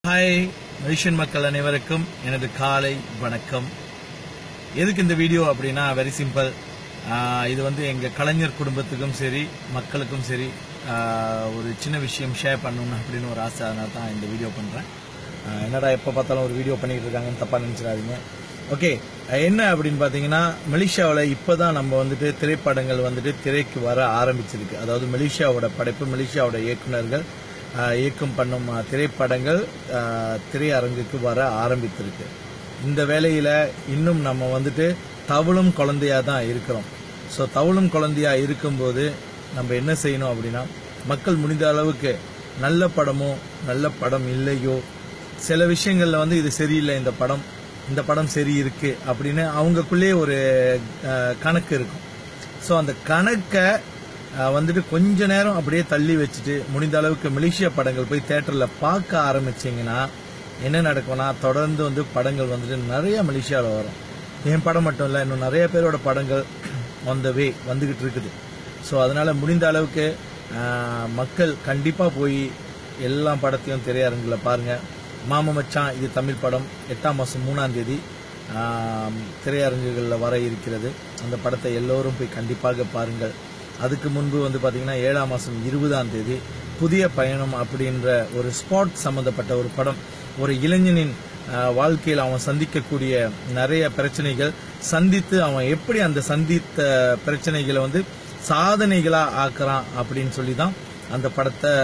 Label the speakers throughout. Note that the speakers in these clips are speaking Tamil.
Speaker 1: ஹாய் மலேசியன் மக்கள் அனைவருக்கும் எனது காலை வணக்கம். எதுக்கு இந்த வீடியோ அப்படின்னா வெரி சிம்பிள். இது வந்து எங்கள் கலைஞர் குடும்பத்துக்கும் சரி மக்களுக்கும் சரி ஒரு சின்ன விஷயம் ஷேர் பண்ணணும் அப்படின்னு ஒரு ஆசை. அதனால தான் இந்த வீடியோ பண்ணுறேன். என்னடா எப்போ பார்த்தாலும் ஒரு வீடியோ பண்ணிக்கிட்டு இருக்காங்கன்னு தப்பாக நினச்சிடாதீங்க. ஓகே, என்ன அப்படின்னு பார்த்தீங்கன்னா மலேசியாவில் இப்போ தான் நம்ம வந்துட்டு திரைப்படங்கள் வந்துட்டு திரைக்கு வர ஆரம்பிச்சிருக்கு. அதாவது மலேசியாவோட படைப்பு, மலேசியாவோட இயக்குநர்கள் இயக்கம் பண்ணும் திரைப்படங்கள் திரையரங்குக்கு வர ஆரம்பித்திருக்கு. இந்த வேளையில் இன்னும் நம்ம வந்துட்டு தவளும் குழந்தையாக தான் இருக்கிறோம். ஸோ தவளும் குழந்தையாக இருக்கும்போது நம்ம என்ன செய்யணும் அப்படின்னா, மக்கள் முடிந்த அளவுக்கு நல்ல படமோ நல்ல படம் இல்லையோ சில விஷயங்களில் வந்து இது சரியில்லை, இந்த படம் சரி இருக்கு அப்படின்னு அவங்களுக்குள்ளே ஒரு கணக்கு இருக்கும். ஸோ அந்த கணக்கை வந்துட்டு கொஞ்ச நேரம் அப்படியே தள்ளி வச்சுட்டு முடிந்த அளவுக்கு மலேசியா படங்கள் போய் தியேட்டரில் பார்க்க ஆரம்பிச்சிங்கன்னா என்ன நடக்கும்னா, தொடர்ந்து வந்து படங்கள் வந்துட்டு நிறைய மலேசியாவில் வரும். என் படம் மட்டும் இல்லை, இன்னும் நிறைய பேரோட படங்கள் வந்துகிட்டு இருக்குது. ஸோ அதனால முடிந்த அளவுக்கு மக்கள் கண்டிப்பாக போய் எல்லா படத்தையும் திரையரங்கில் பாருங்கள். மாமா மச்சான் இது தமிழ் படம் 8ஆம் மாதம் 3ஆம் தேதி திரையரங்குகளில் வர இருக்கிறது. அந்த படத்தை எல்லோரும் போய் கண்டிப்பாக பாருங்கள். அதுக்கு முன்பு வந்து பார்த்தீங்கன்னா 7ஆம் மாதம் 20ஆம் தேதி புதிய பயணம் அப்படின்ற ஒரு ஸ்பாட் சம்பந்தப்பட்ட ஒரு படம். ஒரு இளைஞனின் வாழ்க்கையில் அவன் சந்திக்கக்கூடிய நிறைய பிரச்சனைகள் சந்தித்து அவன் எப்படி அந்த சந்தித்த பிரச்சனைகளை வந்து சாதனைகளாக ஆக்குறான் அப்படின்னு சொல்லி தான் அந்த படத்தை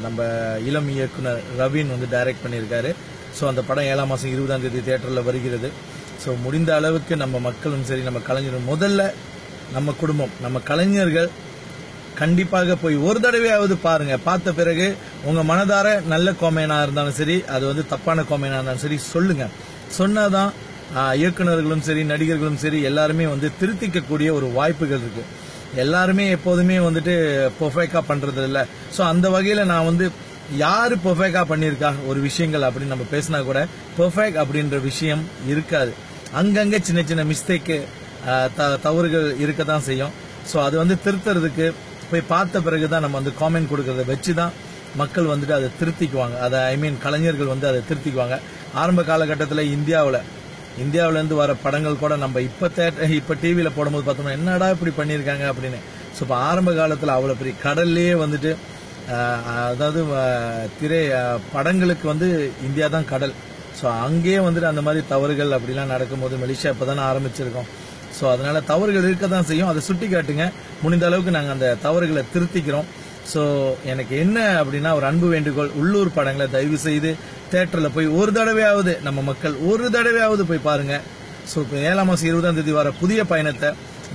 Speaker 1: நம்ம இளம் இயக்குனர் ரவீன் வந்து டைரக்ட் பண்ணியிருக்காரு. ஸோ அந்த படம் 7ஆம் மாதம் 20ஆம் தேதி தியேட்டரில் வருகிறது. ஸோ முடிந்த அளவுக்கு நம்ம மக்களும் சரி நம்ம கலைஞரும், முதல்ல நம்ம குடும்பம் நம்ம கலைஞர்கள் கண்டிப்பாக போய் ஒரு தடவையாவது பாருங்க. பார்த்த பிறகு உங்க மனதார நல்ல கோமேனா இருந்தாலும் சரி, அது வந்து தப்பான கோமேனா இருந்தாலும் சரி சொல்லுங்க. சொன்னாதான் இயக்குநர்களும் சரி நடிகர்களும் சரி எல்லாருமே வந்து திருத்திக்கக்கூடிய ஒரு வாய்ப்புகள் இருக்கு. எல்லாருமே எப்போதுமே வந்துட்டு பெர்ஃபெக்டா பண்றது இல்லை. ஸோ அந்த வகையில நான் வந்து யாரு பெர்ஃபெக்டா பண்ணியிருக்கா ஒரு விஷயங்கள் அப்படின்னு நம்ம பேசினா கூட பெர்ஃபெக்ட் அப்படின்ற விஷயம் இருக்காது. அங்கங்க சின்ன சின்ன மிஸ்டேக்கு தவறுகள் இருக்க தான் செய்யும். ஸோ அது வந்து திருத்துறதுக்கு போய் பார்த்த பிறகுதான் நம்ம வந்து காமெண்ட் கொடுக்கறத வச்சு தான் மக்கள் வந்துட்டு அதை திருத்திக்குவாங்க. அதை கலைஞர்கள் வந்து அதை திருத்திக்குவாங்க. ஆரம்ப காலகட்டத்தில் இந்தியாவிலேருந்து வர படங்கள் கூட நம்ம இப்போ டிவியில் போடும்போது பார்த்தோம்னா என்னடா இப்படி பண்ணியிருக்காங்க அப்படின்னு. ஸோ இப்போ ஆரம்ப காலத்தில் அவ்வளோ பெரிய கடல்லையே வந்துட்டு அதாவது படங்களுக்கு வந்து இந்தியா தான் கடல். ஸோ அங்கேயே வந்துட்டு அந்த மாதிரி தவறுகள் அப்படிலாம் நடக்கும்போது மலேசியா இப்போ தானே ஆரம்பிச்சிருக்கோம். ஸோ அதனால தவறுகள் இருக்க தான் செய்யும். அதை சுட்டி காட்டுங்க. முடிந்த அளவுக்கு நாங்கள் அந்த தவறுகளை திருத்திக்கிறோம். ஸோ எனக்கு என்ன அப்படின்னா ஒரு அன்பு வேண்டுகோள், உள்ளூர் படங்களை தயவு செய்து தியேட்டரில் போய் ஒரு தடவையாவது நம்ம மக்கள் ஒரு தடவையாவது போய் பாருங்க. ஸோ இப்போ 7ஆம் மாதம் 20ஆம் தேதி வர புதிய பயணத்தை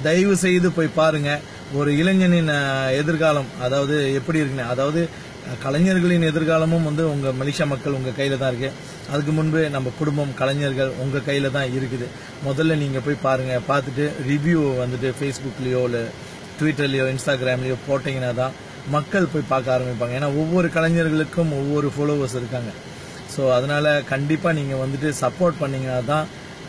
Speaker 1: தயவு செய்து போய் பாருங்க. ஒரு இளைஞனின் எதிர்காலம் அதாவது எப்படி இருக்குன்னு, அதாவது கலைஞர்களின் எதிர்காலமும் வந்து உங்க மலேசியா மக்கள் உங்க கையில தான் இருக்கு. அதுக்கு முன்பு நம்ம குடும்பம் கலைஞர்கள் உங்க கையில தான் இருக்குது. முதல்ல நீங்க போய் பாருங்க. பார்த்துட்டு ரிவ்யூ வந்துட்டு ஃபேஸ்புக்லயோ இல்லை ட்விட்டர்லயோ இன்ஸ்டாகிராம்லயோ போட்டீங்கன்னா தான் மக்கள் போய் பார்க்க ஆரம்பிப்பாங்க. ஏன்னா ஒவ்வொரு கலைஞர்களுக்கும் ஒவ்வொரு ஃபாலோவர்ஸ் இருக்காங்க. ஸோ அதனால கண்டிப்பா நீங்க வந்துட்டு சப்போர்ட் பண்ணீங்கன்னா தான்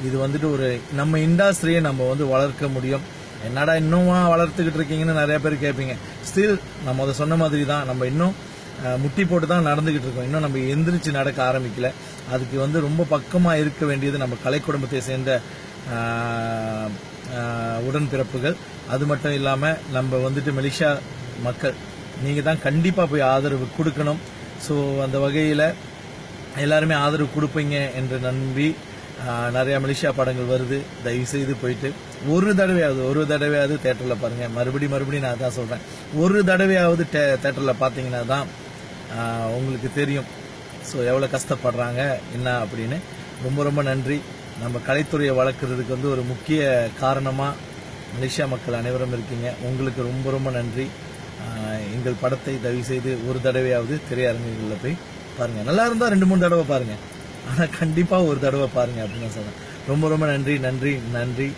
Speaker 1: இது வந்துட்டு ஒரு நம்ம இண்டஸ்ட்ரியை நம்ம வந்து வளர்க்க முடியும். என்னடா இன்னும் வளர்த்துக்கிட்டு இருக்கீங்கன்னு நிறைய பேர் கேட்பீங்க. ஸ்டில் நம்ம அதை சொன்ன மாதிரி தான் நம்ம இன்னும் முட்டி போட்டு தான் நடந்துகிட்டு இருக்கோம். இன்னும் நம்ம எந்திரிச்சு நடக்க ஆரம்பிக்கல. அதுக்கு வந்து ரொம்ப பக்கமா இருக்க வேண்டியது நம்ம கலை குடும்பத்தை சேர்ந்த உடன்பிறப்புகள். அது மட்டும் இல்லாம நம்ம வந்துட்டு மலேசியா மக்கள் நீங்க தான் கண்டிப்பா போய் ஆதரவு கொடுக்கணும். ஸோ அந்த வகையில எல்லாருமே ஆதரவு கொடுப்பீங்க என்று நம்பி நிறைய மலேசியா படங்கள் வருது. தயவு செய்து போயிட்டு ஒரு தடவையாவது தியேட்டரில் பாருங்க. மறுபடியும் நான் தான் சொல்றேன், ஒரு தடவையாவது தியேட்டரில் பார்த்தீங்கன்னா தான் உங்களுக்கு தெரியும் ஸோ எவ்வளோ கஷ்டப்படுறாங்க என்ன அப்படின்னு. ரொம்ப ரொம்ப நன்றி. நம்ம கலைத்துறையை வளர்க்குறதுக்கு வந்து ஒரு முக்கிய காரணமாக மலேசியா மக்கள் அனைவரும் இருக்கீங்க. உங்களுக்கு ரொம்ப ரொம்ப நன்றி. எங்கள் படத்தை தயவு செய்து ஒரு தடவையாவது திரையரங்குகளில் போய் பாருங்க. நல்லா இருந்தால் 2-3 தடவை பாருங்க, ஆனால் கண்டிப்பாக ஒரு தடவை பாருங்க அப்படின்னு சொல்றேன். ரொம்ப ரொம்ப நன்றி.